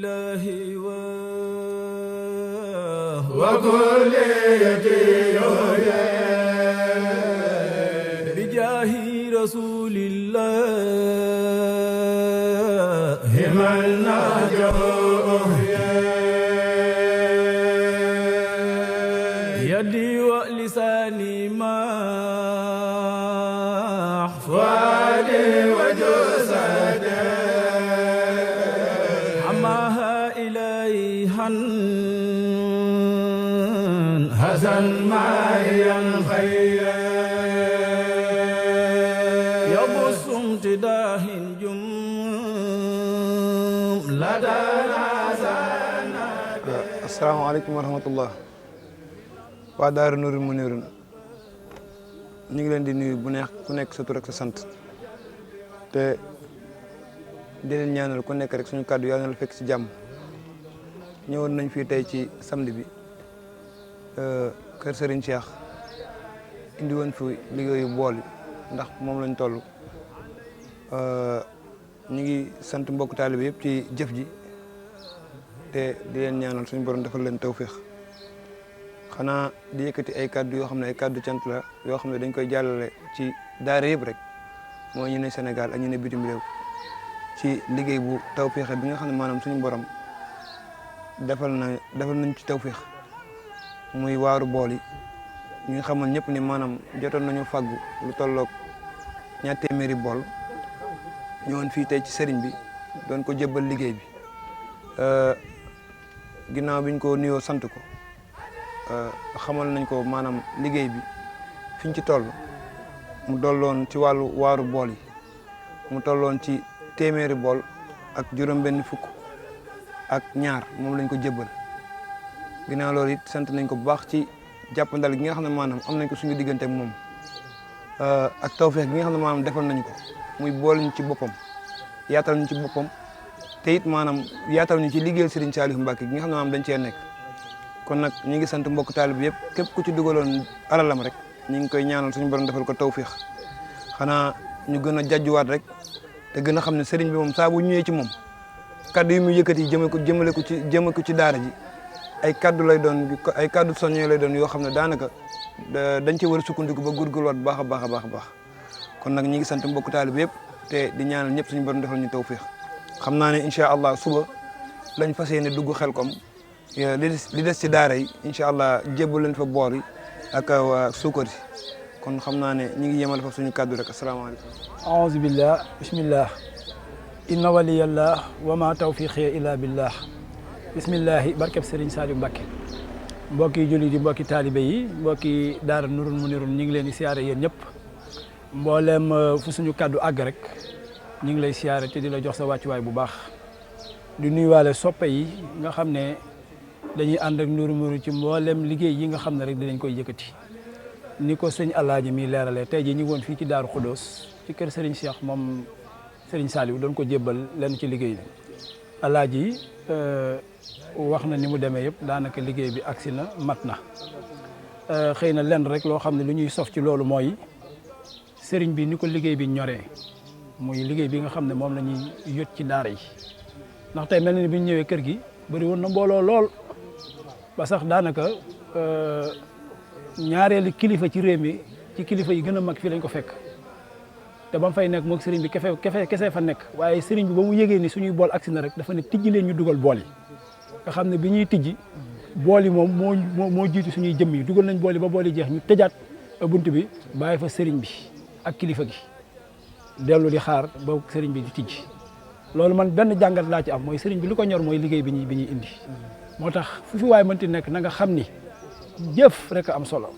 إلهي وكل يدي بجاه رسول الله من ناجوه يدي ولساني ما فؤادي وجسدي عماها إليها حسن ما ينخير يبص امتداه جملة السلام عليكم ورحمة الله waa Daara Nourul Mounirou ñu ngi leen di nuyu bu neex ku nekk sa tur ak sa sant te di leen ñaanal ku nekk rek suñu kàddu yàlla na la fekk ci jàmm ñëwoon nañ fii tey ci samedi bi kër Serigne Cheikh indi woon fi liggéeyu bool yi ndax moom lañ toll ñu ngi sant mbokk taalibe yëpp ci jëf ji te di leen ñaanal suñu borom defal leen tawféex xanaa di yëkkati ay kàddu yoo xam ne ay kàddu cant la yoo xam ne dañ koy jàllale ci daara yëpp rek mooy ñu ne Sénégal ak ñu ne bitim réew ci liggéey bu tawféex bi nga xam ne maanaam suñu borom defal nañ ci tawféex muy waaru bool yi ñu ngi xamal ñëpp ni maanaam jotoon nañu fàggu lu tolloog 2 téeméeri bool ñëwoon fii tey ci sëriñ bi doon ko jébbal liggéey bi ginnaaw biñ ko nuyoo sant ko xamal nañ ko maanaam liggéey bi fiñ ci toll mu dolloon ci wàllu waaru bool yi mu tolloon ci 1 téeméeri bool ak juróom-benn fukk ak ñaar moom lañ ko jébbal ginnaaw loolu it sant nañ ko bu baax ci jàppandal gi nga xam ne maanaam am nañ ko suñu diggante ak moom ak tawfeex gi nga xam ne maanaam defal nañ ko muy bool ñu ci boppam yaatal ñu ci boppam te it maanaam yaatal ñu ci liggéeyal Serigne Saliou Mbacké gi nga xam ne maanaam dañ cee nekk kon nag ñu ngi sant mbokk taalib bi yëpp képp ku ci dugaloon alalam rek ñu ngi koy ñaanal suñu borom defal ko tawféex xanaa ñu gën a jajjuwaat rek te gën a xam ne sëriñ bi moom saa bu ñëwee ci moom kaddu yi muy yëkkati jëmale ko ci daara ji ay kaddu lay doon ay kaddu soññee lay doon yoo xam ne daanaka dañ ci war a sukkandiku ba góorgóorluwaat bu baax a baax a baax a baax kon nag ñu ngi sant mbokk taalib yëpp te di ñaanal ñëpp suñu borom defal ñu tawféex xam naa ne incha allah suba lañ fas yéene dugg Xelkom li des ci daara yi incha allah jébbal leen fa boor yi ak suukar yi kon xam naa ne ñu ngi yemal fa suñu kàddu rek asalaamaaleykum. aouzu billah bismillah inna waliyallah wa ma tawfiqi illa billah bismillahi barkeb Serigne Saliou Mbacké mbokki julli di mbokki taalibe yi mbokki Daara Nourul Mounirou ñu ngi leen di siyaare yéen ñëpp mboolem fu suñu kàddu àgg rek ñu ngi lay siyaare te di la jox sa wàccuwaay bu baax di nuyuwaale soppe yi nga xam ne dañuy ànd ak Nourul Mounirou ci mboolem liggéey yi nga xam ne rek dinañ koy yëkkati ni ko sëñ Alaaji mi leeralee tey jii ñu woon fii ci Daaru Xudoos ci kër Serigne Cheikh moom Serigne Saliou doon ko jébbal lenn ci liggéey bi Alaaji wax na ni mu demee yëpp daanaka liggéey bi agsi na mat na xëy na lenn rek loo xam ne lu ñuy sof ci loolu mooy Serigne bi ni ko liggéey bi ñoree muy liggéey bi nga xam ne moom la ñuy yot ci daara yi ndax tey mel na ni bi ñu ñëwee kër gi bëri woon na mbooloo lool ba sax daanaka ñaareelu kilifa ci réew mi ci kilifa yi gën a mag fii lañ ko fekk te ba mu fay nekk moog sëriñ bi kese fa nekk waaye sëriñ bi ba mu yëgee ni suñuy bool agsi na rek dafa ne tijji leen ñu dugal bool yi nga xam ne bi ñuy tijji bool yi moom moo jiitu suñuy jëmm yi dugal nañ bool yi ba bool yi jeex ñu tëjaat bunt bi bàyyi fa sëriñ bi ak kilifa gi dellu di xaar ba sëriñ bi di tijji loolu man benn jàngat laa ci am mooy sëriñ bi lu ko ñor mooy liggéey bi ñuy indi moo tax fu fi waay mënti nekk na nga xam ni jëf rek am solo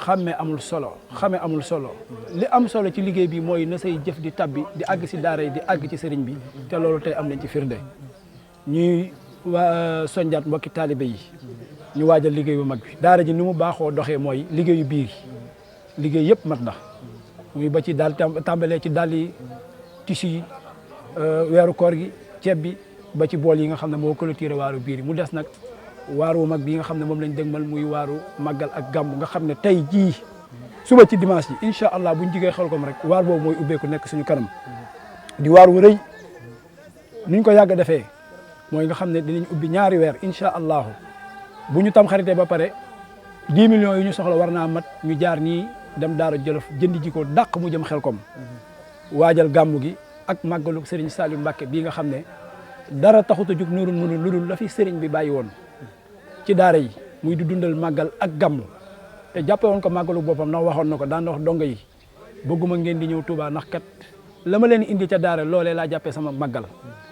xàmme amul solo xame amul solo li am solo ci liggéey bi mooy na say jëf di tabbi di àgg si daara yi di àgg ci sëriñ bi te loolu tey am nañ ci firnde ñuy sonjaat mbokki taalibe yi ñu waajal liggéey bu mag bi daara ji ni mu baaxoo doxee mooy liggéeyu biir liggéey yëpp mat na muy ba ci daal tàmbalee ci daal yi tissu yi weeru koor gi ceeb bi ba ci bool yi nga xam ne moo clôturé waaru biir yi mu des nag waaru mag bi nga xam ne moom lañ dëgmal muy waaru màggal ak gàmmu nga xam ne tey jii suba ci dimanche ji incha allah buñ jigee Xelkom rek waar boobu mooy ubbeeku nekk suñu kanam di waar wu rëy niñ ko yàgg defee mooy nga xam ne dinañ ubbi ñaari weer incha allahu bu ñu tam xaritee ba pare 10 millions yi ñu soxla war naa mat ñu jaar nii dem Daara Jolof jënd ji ko dàq mu jëm Xelkom waajal gàmmu gi ak màggalu Serigne Saliou Mbacké bii nga xam ne dara taxut a jug Nuurul Munin lu dul la fi Serigne bi bàyyi woon ci daara yi muy di dundal màggal ak gàmmu te jàppe woon ko màggalu boppam ndax waxoon na ko daan wax donga yi bëgguma ngeen di ñëw Touba ndax kat la ma leen indi ca daara loolee laa jàppee sama màggal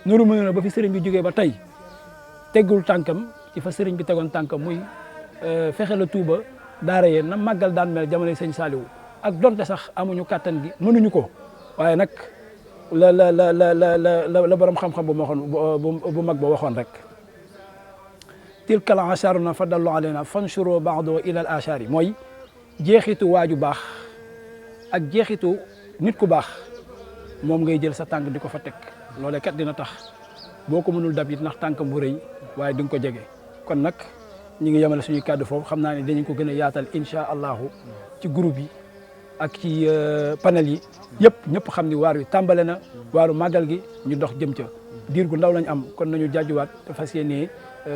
Nuurul Munin ba fi Serigne bi jógee ba tey teggul tànkam ci fa Serigne bi tegoon tànkam muy fexe la Touba daara yee na màggal daan mel jamono sëñ Saliou ak donte sax amuñu kàttan gi mënuñu ko waaye nag la borom xam-xam bu ma waxoon bu mag ba waxoon rek tilkal asharuna fadallu alayna fanshuru ba'du ila al ashari mooy jeexitu waaju baax ak jeexitu nit ku baax moom ngay jël sa tànk di ko fa teg loolee kat dina tax boo ko mënul dab it ndax tànkam bu rëy waaye di nga ko jege kon nag ñu ngi yemale suñuy kàddu foofu xam naa ne dinañ ko gën a yaatal incha allahu ci groupe yi ak ci panel yi yëpp ñëpp xam ni waar wi tàmbale na waaru màggal gi ñu dox jëm ca diir gu ndaw lañ am kon nañu jaajuwaat te fas yéenee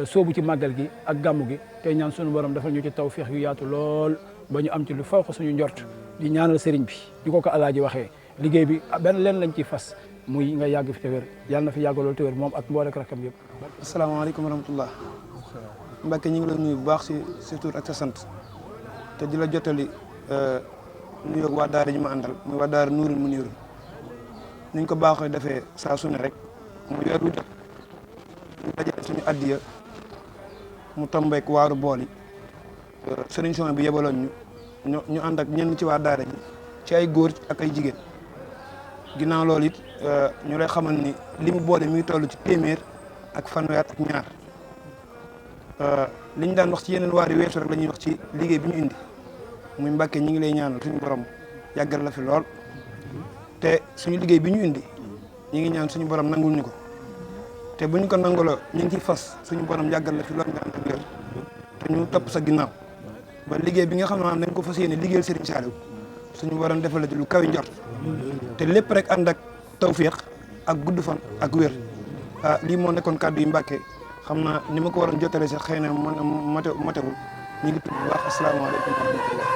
soobu ci màggal gi ak gàmmu gi te ñaan suñu borom dafa ñu ci tawfeex yu yaatu lool ba ñu am ci lu fawq suñu njort di ñaanal sëriñ bi di ko alaaji waxee liggéey bi benn leen lañ ciy fas muy nga yàgg fi te wér yàlla na fi yàgg lool te wér moom ak mboolem rakam yëpp. asalaamaaleykum wa rahmatullah Mbacke ñu ngi la nuyu bu baax si tur ak sa sant te di la jottali nuyoo waa daara ji ma àndal muy waa daara Nuurul Munin niñ ko baaxee defee saa su ne rek mu weer wu jot ñu dajale suñu addiya mu tombeek waaru bool yi sëriñ Son bi yebaloon ñu ànd ak ñenn ci waa daara ji ci ay góor ak ay jigéen ginnaaw loolu it ñu lay xamal ni li mu boole mi ngi toll ci téeméer ak fanweer ak ñaar li ñu daan wax ci yeneen waar yi weesu rek la ñuy wax ci liggéey bi ñu indi muy Mbàkke ñi ngi lay ñaanal suñu borom yàggal la fi lool te suñu liggéey bi ñu indi ñi ngi ñaan suñu borom nangul ñu ko te bu ñu ko nanguloo ñu ngi ciy fas suñu borom yàggal la fi lool nga ànd ak wér te ñu topp sa ginnaaw ba liggéey bi nga xam ne maanaam dañ ko fas yéene liggéeyal Serigne Saliou suñu borom defal la ci lu kawi njort te lépp rek ànd ak tawféex ak gudd fan ak wér lii moo nekkoon kàddu yi Mbàkke xam naa ni ma ko waroon jottale sax xëy na matewul ñu ngi tudd bu baax asalaamaaleykum wa rahmatullah